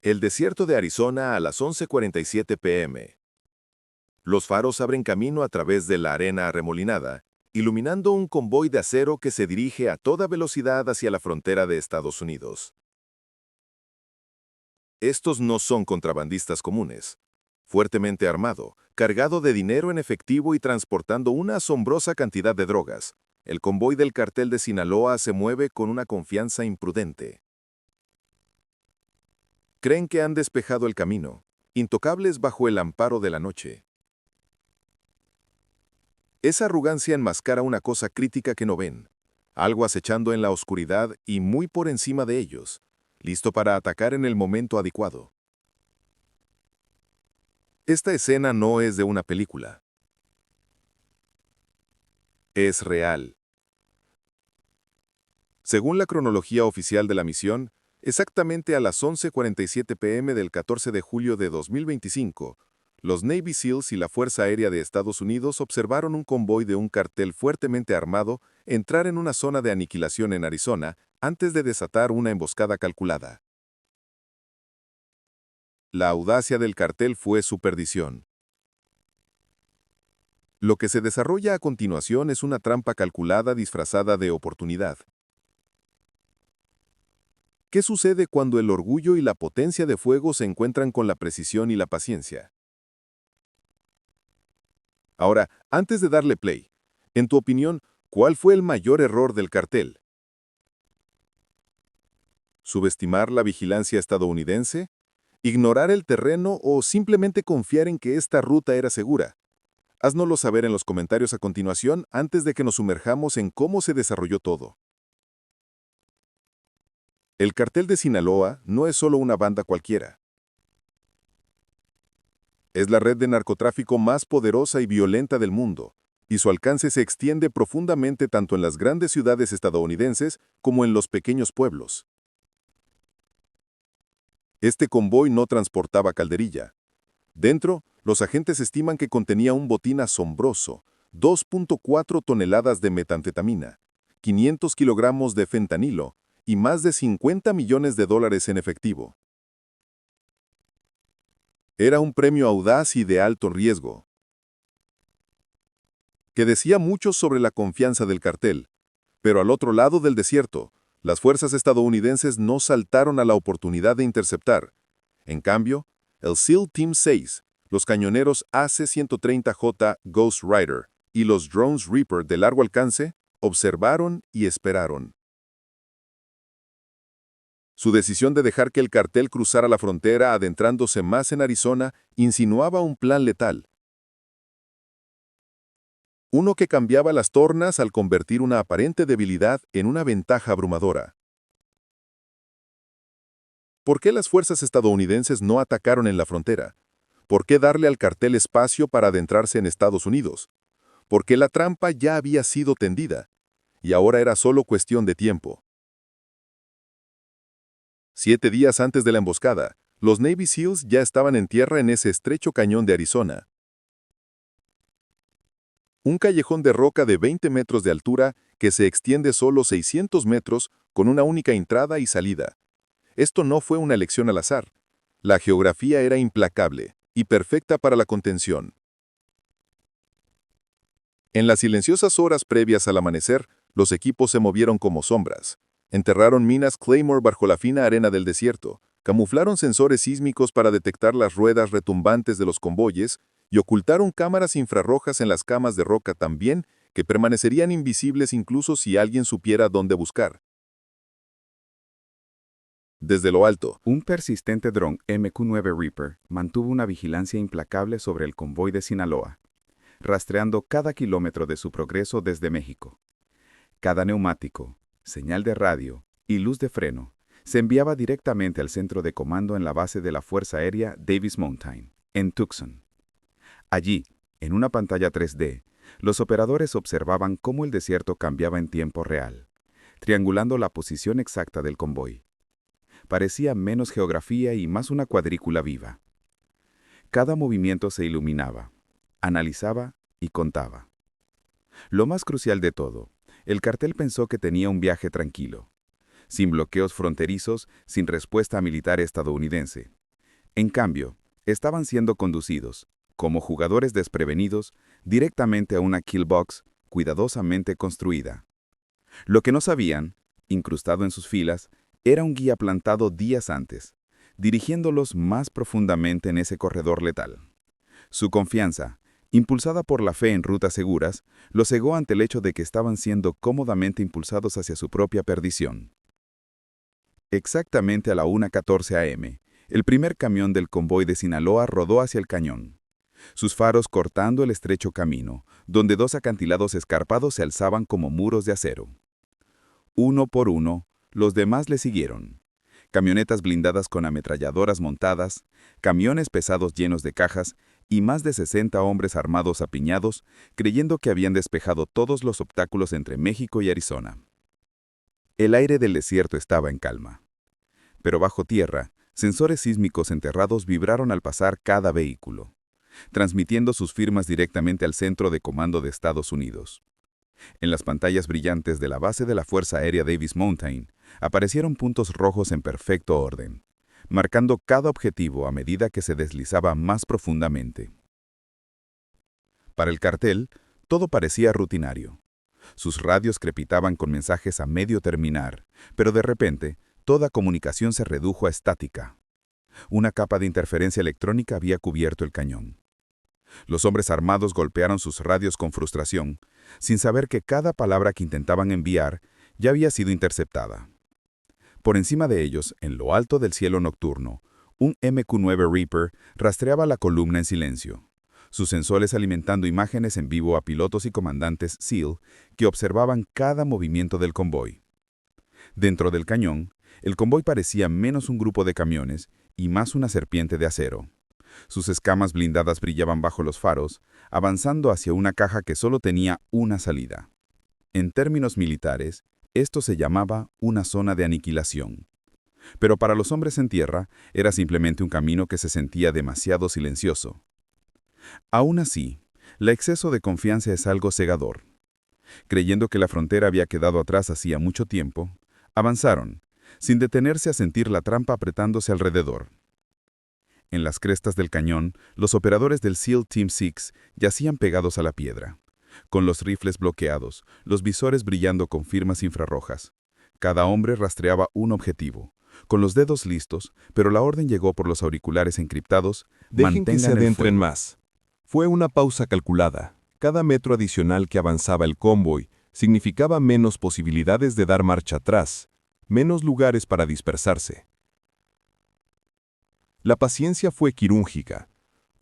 El desierto de Arizona a las 11:47 p.m. Los faros abren camino a través de la arena arremolinada, iluminando un convoy de acero que se dirige a toda velocidad hacia la frontera de Estados Unidos. Estos no son contrabandistas comunes. Fuertemente armado, cargado de dinero en efectivo y transportando una asombrosa cantidad de drogas, el convoy del cartel de Sinaloa se mueve con una confianza imprudente. Creen que han despejado el camino, intocables bajo el amparo de la noche. Esa arrogancia enmascara una cosa crítica que no ven, algo acechando en la oscuridad y muy por encima de ellos, listo para atacar en el momento adecuado. Esta escena no es de una película. Es real. Según la cronología oficial de la misión, exactamente a las 11:47 p.m. del 14 de julio de 2025, los Navy SEALs y la Fuerza Aérea de Estados Unidos observaron un convoy de un cartel fuertemente armado entrar en una zona de aniquilación en Arizona antes de desatar una emboscada calculada. La audacia del cartel fue su perdición. Lo que se desarrolla a continuación es una trampa calculada disfrazada de oportunidad. ¿Qué sucede cuando el orgullo y la potencia de fuego se encuentran con la precisión y la paciencia? Ahora, antes de darle play, en tu opinión, ¿cuál fue el mayor error del cartel? ¿Subestimar la vigilancia estadounidense? ¿Ignorar el terreno o simplemente confiar en que esta ruta era segura? Haznoslo saber en los comentarios a continuación antes de que nos sumerjamos en cómo se desarrolló todo. El cartel de Sinaloa no es solo una banda cualquiera. Es la red de narcotráfico más poderosa y violenta del mundo, y su alcance se extiende profundamente tanto en las grandes ciudades estadounidenses como en los pequeños pueblos. Este convoy no transportaba calderilla. Dentro, los agentes estiman que contenía un botín asombroso, 2.4 toneladas de metanfetamina, 500 kilogramos de fentanilo y más de 50 millones de dólares en efectivo. Era un premio audaz y de alto riesgo, que decía mucho sobre la confianza del cartel. Pero al otro lado del desierto, las fuerzas estadounidenses no saltaron a la oportunidad de interceptar. En cambio, el SEAL Team 6, los cañoneros AC-130J Ghost Rider y los drones Reaper de largo alcance, observaron y esperaron. Su decisión de dejar que el cartel cruzara la frontera adentrándose más en Arizona insinuaba un plan letal. Uno que cambiaba las tornas al convertir una aparente debilidad en una ventaja abrumadora. ¿Por qué las fuerzas estadounidenses no atacaron en la frontera? ¿Por qué darle al cartel espacio para adentrarse en Estados Unidos? Porque la trampa ya había sido tendida, y ahora era solo cuestión de tiempo. 7 días antes de la emboscada, los Navy SEALs ya estaban en tierra en ese estrecho cañón de Arizona. Un callejón de roca de 20 metros de altura que se extiende solo 600 metros con una única entrada y salida. Esto no fue una elección al azar. La geografía era implacable y perfecta para la contención. En las silenciosas horas previas al amanecer, los equipos se movieron como sombras. Enterraron minas Claymore bajo la fina arena del desierto, camuflaron sensores sísmicos para detectar las ruedas retumbantes de los convoyes y ocultaron cámaras infrarrojas en las camas de roca tan bien que permanecerían invisibles incluso si alguien supiera dónde buscar. Desde lo alto, Un persistente dron MQ-9 Reaper mantuvo una vigilancia implacable sobre el convoy de Sinaloa, rastreando cada kilómetro de su progreso desde México. Cada neumático, señal de radio y luz de freno se enviaba directamente al centro de comando en la base de la Fuerza Aérea Davis Mountain, en Tucson. Allí, en una pantalla 3D, los operadores observaban cómo el desierto cambiaba en tiempo real, triangulando la posición exacta del convoy. Parecía menos geografía y más una cuadrícula viva. Cada movimiento se iluminaba, analizaba y contaba. Lo más crucial de todo, el cartel pensó que tenía un viaje tranquilo. sin bloqueos fronterizos, sin respuesta militar estadounidense. En cambio, estaban siendo conducidos, como jugadores desprevenidos, directamente a una kill box cuidadosamente construida. Lo que no sabían, incrustado en sus filas, era un guía plantado días antes, dirigiéndolos más profundamente en ese corredor letal. Su confianza, impulsada por la fe en rutas seguras, los cegó ante el hecho de que estaban siendo cómodamente impulsados hacia su propia perdición. Exactamente a la 1:14 a.m., el primer camión del convoy de Sinaloa rodó hacia el cañón, sus faros cortando el estrecho camino, donde dos acantilados escarpados se alzaban como muros de acero. Uno por uno, los demás le siguieron. Camionetas blindadas con ametralladoras montadas, camiones pesados llenos de cajas y más de 60 hombres armados apiñados, creyendo que habían despejado todos los obstáculos entre México y Arizona. El aire del desierto estaba en calma. Pero bajo tierra, sensores sísmicos enterrados vibraron al pasar cada vehículo, transmitiendo sus firmas directamente al Centro de Comando de Estados Unidos. En las pantallas brillantes de la base de la Fuerza Aérea Davis Mountain, aparecieron puntos rojos en perfecto orden, marcando cada objetivo a medida que se deslizaba más profundamente. Para el cartel, todo parecía rutinario. Sus radios crepitaban con mensajes a medio terminar, pero de repente, toda comunicación se redujo a estática. Una capa de interferencia electrónica había cubierto el cañón. Los hombres armados golpearon sus radios con frustración, sin saber que cada palabra que intentaban enviar ya había sido interceptada. Por encima de ellos, en lo alto del cielo nocturno, un MQ-9 Reaper rastreaba la columna en silencio, sus sensores alimentando imágenes en vivo a pilotos y comandantes SEAL que observaban cada movimiento del convoy. Dentro del cañón, el convoy parecía menos un grupo de camiones y más una serpiente de acero. Sus escamas blindadas brillaban bajo los faros, avanzando hacia una caja que solo tenía una salida. En términos militares, esto se llamaba una zona de aniquilación. Pero para los hombres en tierra, era simplemente un camino que se sentía demasiado silencioso. Aún así, el exceso de confianza es algo cegador. Creyendo que la frontera había quedado atrás hacía mucho tiempo, avanzaron, sin detenerse a sentir la trampa apretándose alrededor. En las crestas del cañón, los operadores del SEAL Team 6 yacían pegados a la piedra, con los rifles bloqueados, los visores brillando con firmas infrarrojas. Cada hombre rastreaba un objetivo, con los dedos listos, pero la orden llegó por los auriculares encriptados: Dejen que se mantengan el adentren fuego. más. Fue una pausa calculada. Cada metro adicional que avanzaba el convoy significaba menos posibilidades de dar marcha atrás, menos lugares para dispersarse. La paciencia fue quirúrgica,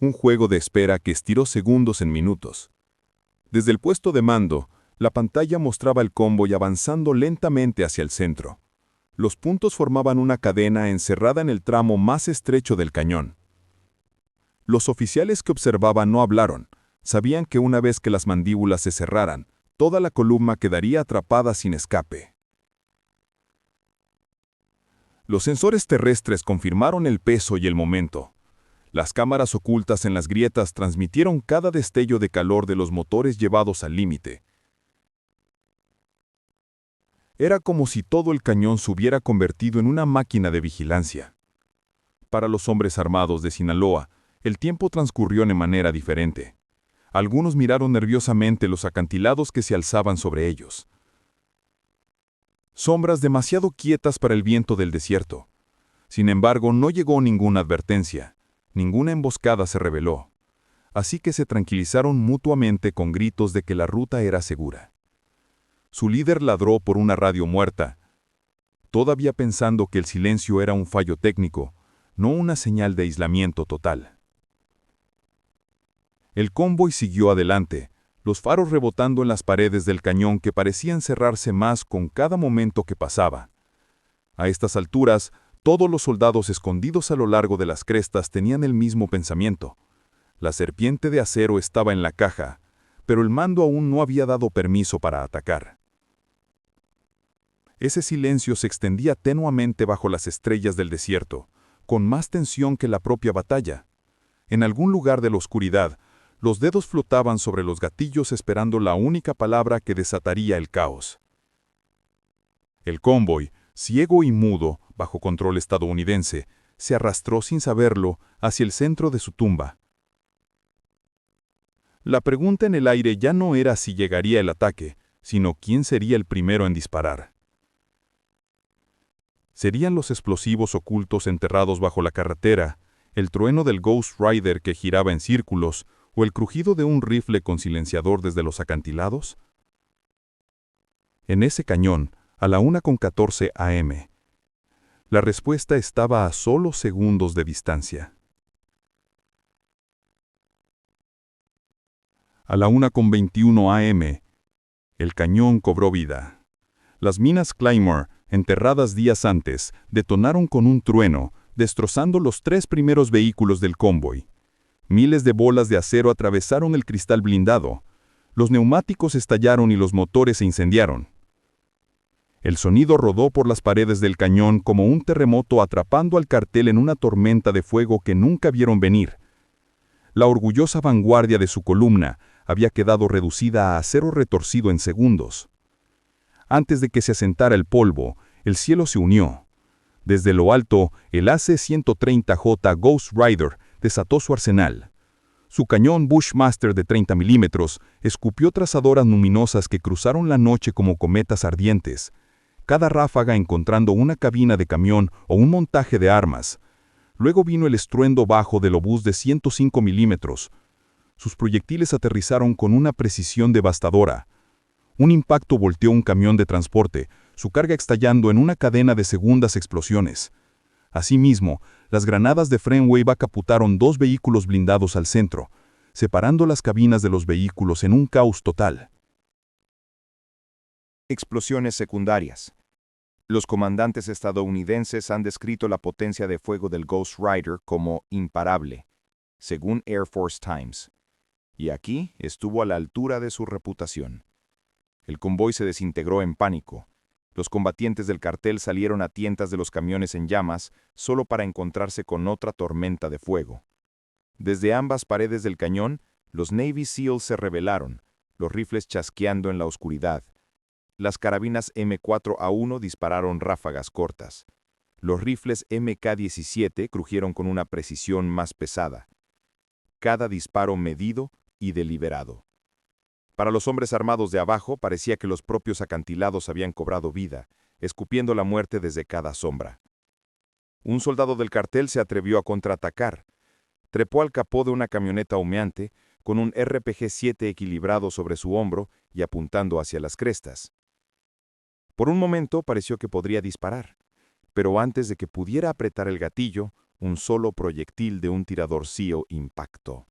un juego de espera que estiró segundos en minutos. Desde el puesto de mando, la pantalla mostraba el convoy avanzando lentamente hacia el centro. Los puntos formaban una cadena encerrada en el tramo más estrecho del cañón. Los oficiales que observaban no hablaron. Sabían que una vez que las mandíbulas se cerraran, toda la columna quedaría atrapada sin escape. Los sensores terrestres confirmaron el peso y el momento. Las cámaras ocultas en las grietas transmitieron cada destello de calor de los motores llevados al límite. Era como si todo el cañón se hubiera convertido en una máquina de vigilancia. Para los hombres armados de Sinaloa, el tiempo transcurrió de manera diferente. Algunos miraron nerviosamente los acantilados que se alzaban sobre ellos. Sombras demasiado quietas para el viento del desierto. Sin embargo, no llegó ninguna advertencia. Ninguna emboscada se reveló. Así que se tranquilizaron mutuamente con gritos de que la ruta era segura. Su líder ladró por una radio muerta, todavía pensando que el silencio era un fallo técnico, no una señal de aislamiento total. El convoy siguió adelante, los faros rebotando en las paredes del cañón que parecían cerrarse más con cada momento que pasaba. A estas alturas, todos los soldados escondidos a lo largo de las crestas tenían el mismo pensamiento. La serpiente de acero estaba en la caja, pero el mando aún no había dado permiso para atacar. Ese silencio se extendía tenuamente bajo las estrellas del desierto, con más tensión que la propia batalla. En algún lugar de la oscuridad, los dedos flotaban sobre los gatillos esperando la única palabra que desataría el caos. El convoy, Ciego y mudo, bajo control estadounidense, se arrastró sin saberlo hacia el centro de su tumba. La pregunta en el aire ya no era si llegaría el ataque, sino quién sería el primero en disparar. ¿Serían los explosivos ocultos enterrados bajo la carretera, el trueno del Ghost Rider que giraba en círculos, o el crujido de un rifle con silenciador desde los acantilados? En ese cañón, a la 1:14 am, la respuesta estaba a solo segundos de distancia. A la 1:21 am, el cañón cobró vida. Las minas Claymore, enterradas días antes, detonaron con un trueno, destrozando los 3 primeros vehículos del convoy. Miles de bolas de acero atravesaron el cristal blindado. Los neumáticos estallaron y los motores se incendiaron. El sonido rodó por las paredes del cañón como un terremoto atrapando al cartel en una tormenta de fuego que nunca vieron venir. La orgullosa vanguardia de su columna había quedado reducida a acero retorcido en segundos. Antes de que se asentara el polvo, el cielo se unió. Desde lo alto, el AC-130J Ghost Rider desató su arsenal. Su cañón Bushmaster de 30 milímetros escupió trazadoras luminosas que cruzaron la noche como cometas ardientes, cada ráfaga encontrando una cabina de camión o un montaje de armas. Luego vino el estruendo bajo del obús de 105 milímetros. Sus proyectiles aterrizaron con una precisión devastadora. Un impacto volteó un camión de transporte, su carga estallando en una cadena de segundas explosiones. Asimismo, las granadas de Frenway caputaron 2 vehículos blindados al centro, separando las cabinas de los vehículos en un caos total. Explosiones secundarias. Los comandantes estadounidenses han descrito la potencia de fuego del Ghost Rider como imparable, según Air Force Times. Y aquí estuvo a la altura de su reputación. El convoy se desintegró en pánico. Los combatientes del cartel salieron a tientas de los camiones en llamas solo para encontrarse con otra tormenta de fuego. Desde ambas paredes del cañón, los Navy SEALs se rebelaron, los rifles chasqueando en la oscuridad. Las carabinas M4A1 dispararon ráfagas cortas. Los rifles MK-17 crujieron con una precisión más pesada. Cada disparo medido y deliberado. Para los hombres armados de abajo parecía que los propios acantilados habían cobrado vida, escupiendo la muerte desde cada sombra. Un soldado del cartel se atrevió a contraatacar. Trepó al capó de una camioneta humeante, con un RPG-7 equilibrado sobre su hombro y apuntando hacia las crestas. Por un momento pareció que podría disparar, pero antes de que pudiera apretar el gatillo, un solo proyectil de un tirador SEAL impactó.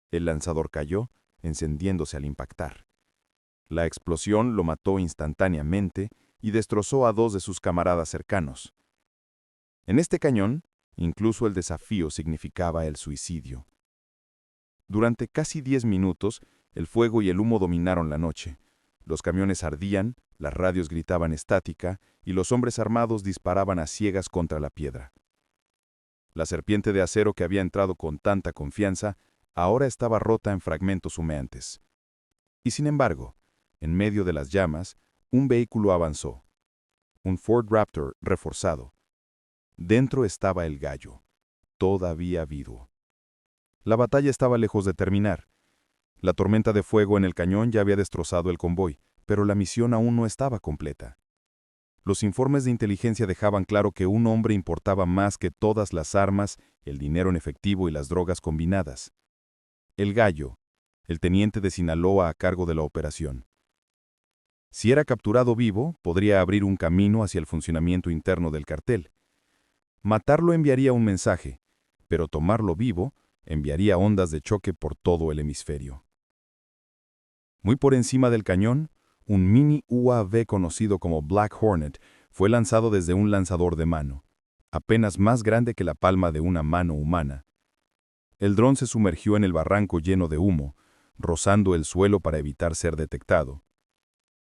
El lanzador cayó, encendiéndose al impactar. La explosión lo mató instantáneamente y destrozó a 2 de sus camaradas cercanos. En este cañón, incluso el desafío significaba el suicidio. Durante casi 10 minutos, el fuego y el humo dominaron la noche. Los camiones ardían, las radios gritaban estática y los hombres armados disparaban a ciegas contra la piedra. La serpiente de acero que había entrado con tanta confianza ahora estaba rota en fragmentos humeantes. Y sin embargo, en medio de las llamas, un vehículo avanzó. Un Ford Raptor reforzado. Dentro estaba el gallo, todavía vivo. La batalla estaba lejos de terminar. La tormenta de fuego en el cañón ya había destrozado el convoy, pero la misión aún no estaba completa. Los informes de inteligencia dejaban claro que un hombre importaba más que todas las armas, el dinero en efectivo y las drogas combinadas. El gallo, el teniente de Sinaloa a cargo de la operación. Si era capturado vivo, podría abrir un camino hacia el funcionamiento interno del cartel. Matarlo enviaría un mensaje, pero tomarlo vivo enviaría ondas de choque por todo el hemisferio. Muy por encima del cañón, un mini UAV conocido como Black Hornet fue lanzado desde un lanzador de mano, apenas más grande que la palma de una mano humana. El dron se sumergió en el barranco lleno de humo, rozando el suelo para evitar ser detectado.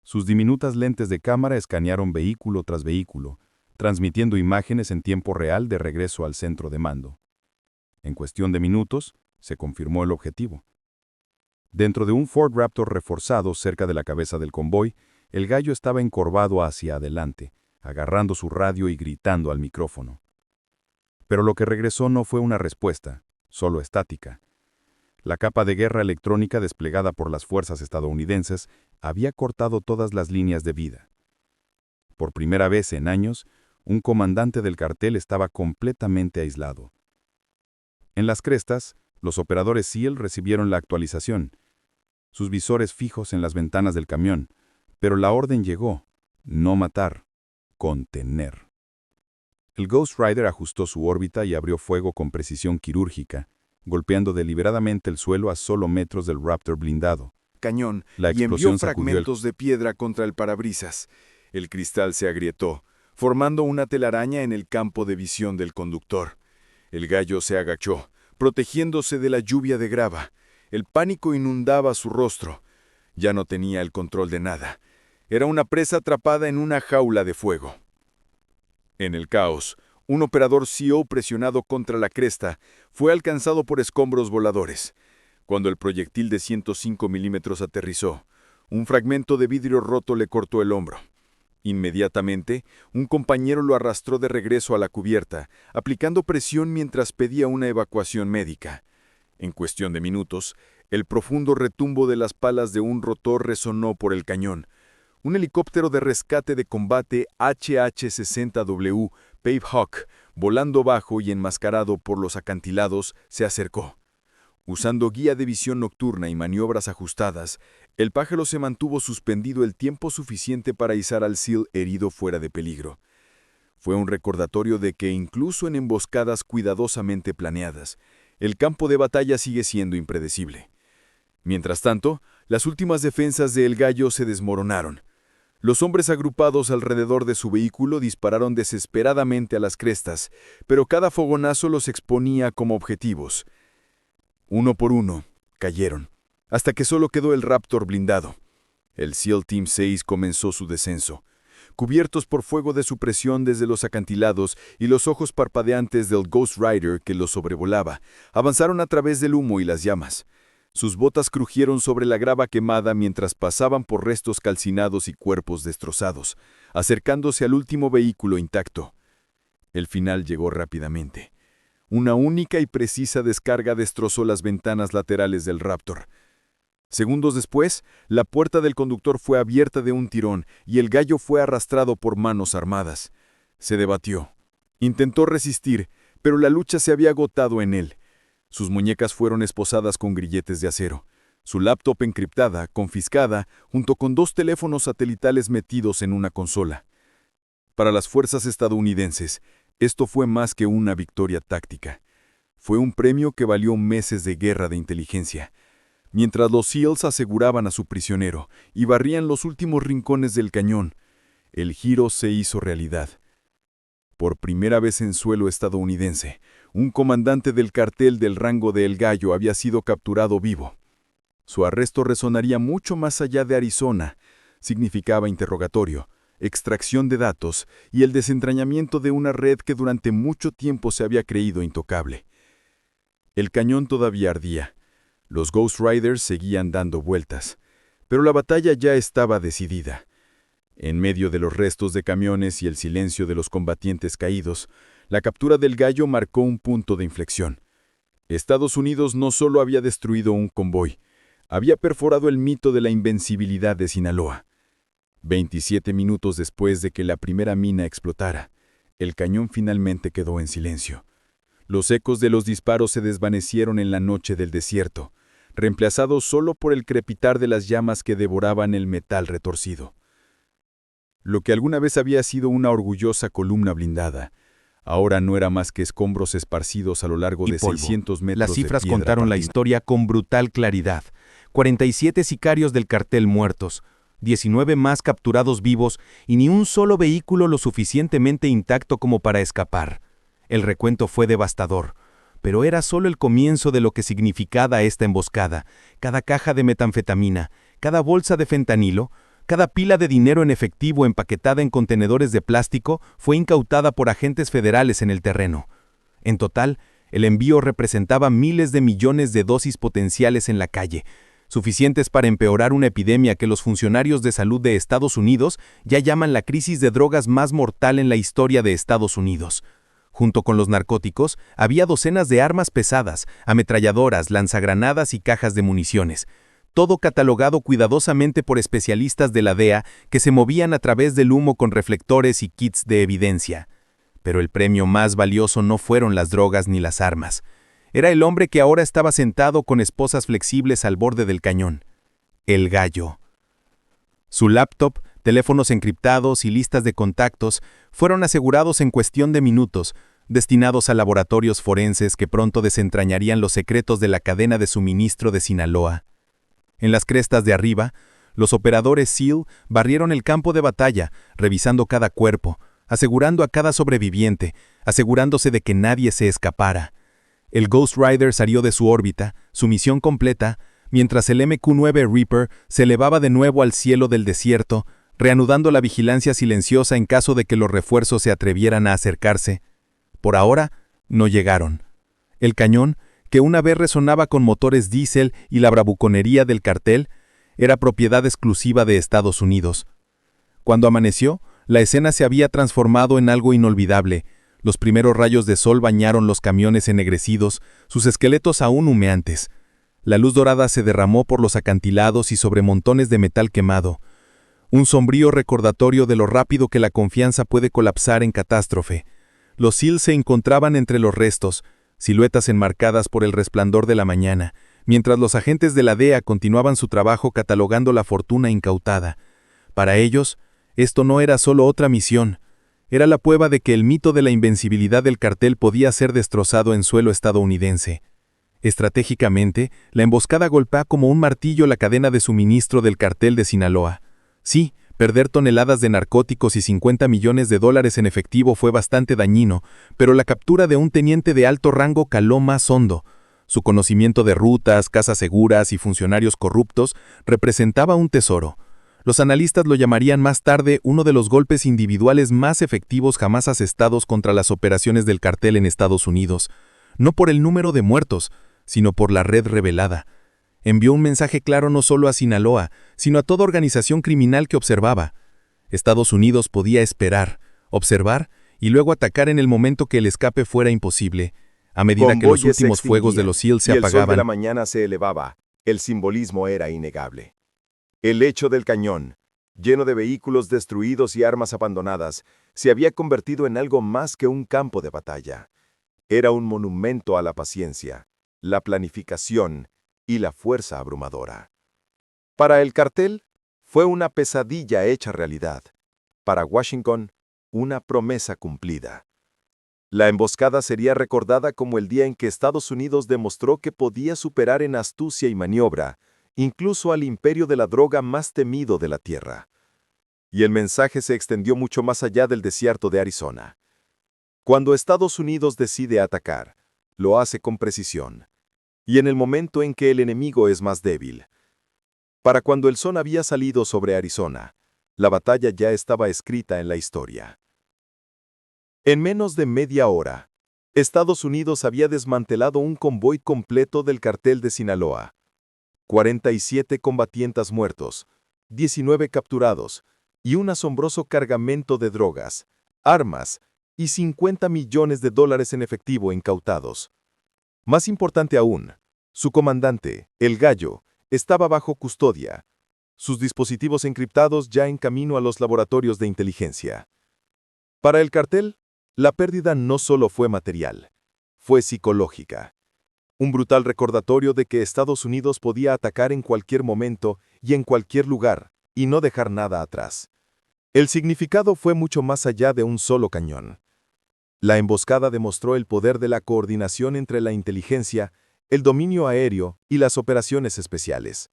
Sus diminutas lentes de cámara escanearon vehículo tras vehículo, transmitiendo imágenes en tiempo real de regreso al centro de mando. En cuestión de minutos, se confirmó el objetivo. Dentro de un Ford Raptor reforzado cerca de la cabeza del convoy, el gallo estaba encorvado hacia adelante, agarrando su radio y gritando al micrófono. Pero lo que regresó no fue una respuesta, solo estática. La capa de guerra electrónica desplegada por las fuerzas estadounidenses había cortado todas las líneas de vida. Por primera vez en años, un comandante del cartel estaba completamente aislado. En las crestas, los operadores SEAL recibieron la actualización, sus visores fijos en las ventanas del camión, pero la orden llegó: no matar, contener. El Ghost Rider ajustó su órbita y abrió fuego con precisión quirúrgica, golpeando deliberadamente el suelo a solo metros del Raptor blindado. Cañón La y explosión envió sacudió fragmentos de piedra contra el parabrisas. El cristal se agrietó, formando una telaraña en el campo de visión del conductor. El gallo se agachó, protegiéndose de la lluvia de grava. El pánico inundaba su rostro. Ya no tenía el control de nada. Era una presa atrapada en una jaula de fuego. En el caos, un operador SEAL presionado contra la cresta fue alcanzado por escombros voladores. Cuando el proyectil de 105 milímetros aterrizó, un fragmento de vidrio roto le cortó el hombro. Inmediatamente, un compañero lo arrastró de regreso a la cubierta, aplicando presión mientras pedía una evacuación médica. En cuestión de minutos, el profundo retumbo de las palas de un rotor resonó por el cañón. Un helicóptero de rescate de combate HH-60W Pavehawk, volando bajo y enmascarado por los acantilados, se acercó. Usando guía de visión nocturna y maniobras ajustadas, el pájaro se mantuvo suspendido el tiempo suficiente para izar al SEAL herido fuera de peligro. Fue un recordatorio de que incluso en emboscadas cuidadosamente planeadas, el campo de batalla sigue siendo impredecible. Mientras tanto, las últimas defensas de El Gallo se desmoronaron. Los hombres agrupados alrededor de su vehículo dispararon desesperadamente a las crestas, pero cada fogonazo los exponía como objetivos. Uno por uno, cayeron, hasta que solo quedó el Raptor blindado. El SEAL Team 6 comenzó su descenso. Cubiertos por fuego de supresión desde los acantilados y los ojos parpadeantes del Ghost Rider que los sobrevolaba, avanzaron a través del humo y las llamas. Sus botas crujieron sobre la grava quemada mientras pasaban por restos calcinados y cuerpos destrozados, acercándose al último vehículo intacto. El final llegó rápidamente. Una única y precisa descarga destrozó las ventanas laterales del Raptor. Segundos después, la puerta del conductor fue abierta de un tirón y el gallo fue arrastrado por manos armadas. Se debatió. Intentó resistir, pero la lucha se había agotado en él. Sus muñecas fueron esposadas con grilletes de acero. Su laptop encriptada, confiscada, junto con 2 teléfonos satelitales metidos en una consola. Para las fuerzas estadounidenses, esto fue más que una victoria táctica. Fue un premio que valió meses de guerra de inteligencia. Mientras los SEALs aseguraban a su prisionero y barrían los últimos rincones del cañón, el giro se hizo realidad. Por primera vez en suelo estadounidense, un comandante del cartel del rango de El Gallo había sido capturado vivo. Su arresto resonaría mucho más allá de Arizona. Significaba interrogatorio, extracción de datos y el desentrañamiento de una red que durante mucho tiempo se había creído intocable. El cañón todavía ardía. Los Ghost Riders seguían dando vueltas, pero la batalla ya estaba decidida. En medio de los restos de camiones y el silencio de los combatientes caídos, la captura del gallo marcó un punto de inflexión. Estados Unidos no solo había destruido un convoy, había perforado el mito de la invencibilidad de Sinaloa. 27 minutos después de que la primera mina explotara, el cañón finalmente quedó en silencio. Los ecos de los disparos se desvanecieron en la noche del desierto, reemplazados solo por el crepitar de las llamas que devoraban el metal retorcido. Lo que alguna vez había sido una orgullosa columna blindada, ahora no era más que escombros esparcidos a lo largo de 600 metros de piedra. Las cifras contaron la historia con brutal claridad. 47 sicarios del cartel muertos, 19 más capturados vivos y ni un solo vehículo lo suficientemente intacto como para escapar. El recuento fue devastador, pero era solo el comienzo de lo que significaba esta emboscada. Cada caja de metanfetamina, cada bolsa de fentanilo, cada pila de dinero en efectivo empaquetada en contenedores de plástico fue incautada por agentes federales en el terreno. En total, el envío representaba miles de millones de dosis potenciales en la calle. suficientes para empeorar una epidemia que los funcionarios de salud de Estados Unidos ya llaman la crisis de drogas más mortal en la historia de Estados Unidos. Junto con los narcóticos, había docenas de armas pesadas, ametralladoras, lanzagranadas y cajas de municiones, todo catalogado cuidadosamente por especialistas de la DEA que se movían a través del humo con reflectores y kits de evidencia. Pero el premio más valioso no fueron las drogas ni las armas. Era el hombre que ahora estaba sentado con esposas flexibles al borde del cañón. El Gallo. Su laptop, teléfonos encriptados y listas de contactos fueron asegurados en cuestión de minutos, destinados a laboratorios forenses que pronto desentrañarían los secretos de la cadena de suministro de Sinaloa. En las crestas de arriba, los operadores SEAL barrieron el campo de batalla, revisando cada cuerpo, asegurando a cada sobreviviente, asegurándose de que nadie se escapara. El Ghost Rider salió de su órbita, su misión completa, mientras el MQ-9 Reaper se elevaba de nuevo al cielo del desierto, reanudando la vigilancia silenciosa en caso de que los refuerzos se atrevieran a acercarse. Por ahora, no llegaron. El cañón, que una vez resonaba con motores diésel y la bravuconería del cartel, era propiedad exclusiva de Estados Unidos. Cuando amaneció, la escena se había transformado en algo inolvidable. Los primeros rayos de sol bañaron los camiones ennegrecidos, sus esqueletos aún humeantes. La luz dorada se derramó por los acantilados y sobre montones de metal quemado. Un sombrío recordatorio de lo rápido que la confianza puede colapsar en catástrofe. Los SEAL se encontraban entre los restos, siluetas enmarcadas por el resplandor de la mañana, mientras los agentes de la DEA continuaban su trabajo catalogando la fortuna incautada. Para ellos, esto no era solo otra misión, era la prueba de que el mito de la invencibilidad del cartel podía ser destrozado en suelo estadounidense. Estratégicamente, la emboscada golpea como un martillo la cadena de suministro del cartel de Sinaloa. Sí, perder toneladas de narcóticos y $50 millones en efectivo fue bastante dañino, pero la captura de un teniente de alto rango caló más hondo. Su conocimiento de rutas, casas seguras y funcionarios corruptos representaba un tesoro. Los analistas lo llamarían más tarde uno de los golpes individuales más efectivos jamás asestados contra las operaciones del cartel en Estados Unidos, no por el número de muertos, sino por la red revelada. Envió un mensaje claro no solo a Sinaloa, sino a toda organización criminal que observaba. Estados Unidos podía esperar, observar y luego atacar en el momento que el escape fuera imposible. A medida que los últimos fuegos de los SEAL se apagaban, el sol de la mañana se elevaba, el simbolismo era innegable. El lecho del cañón, lleno de vehículos destruidos y armas abandonadas, se había convertido en algo más que un campo de batalla. Era un monumento a la paciencia, la planificación y la fuerza abrumadora. Para el cartel, fue una pesadilla hecha realidad. Para Washington, una promesa cumplida. La emboscada sería recordada como el día en que Estados Unidos demostró que podía superar en astucia y maniobra, incluso al imperio de la droga más temido de la Tierra. Y el mensaje se extendió mucho más allá del desierto de Arizona. Cuando Estados Unidos decide atacar, lo hace con precisión, y en el momento en que el enemigo es más débil. Para cuando el sol había salido sobre Arizona, la batalla ya estaba escrita en la historia. En menos de media hora, Estados Unidos había desmantelado un convoy completo del cartel de Sinaloa. 47 combatientes muertos, 19 capturados y un asombroso cargamento de drogas, armas y $50 millones en efectivo incautados. Más importante aún, su comandante, el Gallo, estaba bajo custodia, sus dispositivos encriptados ya en camino a los laboratorios de inteligencia. Para el cartel, la pérdida no solo fue material, fue psicológica. Un brutal recordatorio de que Estados Unidos podía atacar en cualquier momento y en cualquier lugar, y no dejar nada atrás. El significado fue mucho más allá de un solo cañón. La emboscada demostró el poder de la coordinación entre la inteligencia, el dominio aéreo y las operaciones especiales.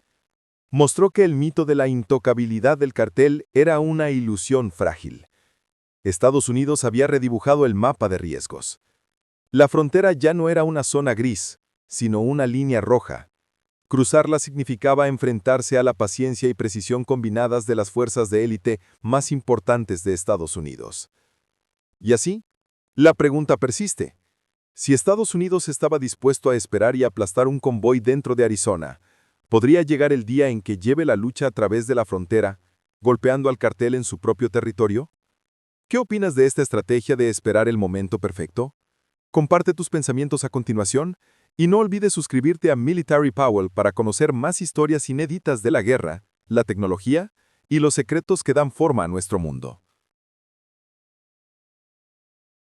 Mostró que el mito de la intocabilidad del cartel era una ilusión frágil. Estados Unidos había redibujado el mapa de riesgos. La frontera ya no era una zona gris, sino una línea roja. Cruzarla significaba enfrentarse a la paciencia y precisión combinadas de las fuerzas de élite más importantes de Estados Unidos. Y así, la pregunta persiste. Si Estados Unidos estaba dispuesto a esperar y aplastar un convoy dentro de Arizona, ¿Podría llegar el día en que lleve la lucha a través de la frontera, golpeando al cartel en su propio territorio? ¿Qué opinas de esta estrategia de esperar el momento perfecto? Comparte tus pensamientos a continuación y no olvides suscribirte a Military Powell para conocer más historias inéditas de la guerra, la tecnología y los secretos que dan forma a nuestro mundo.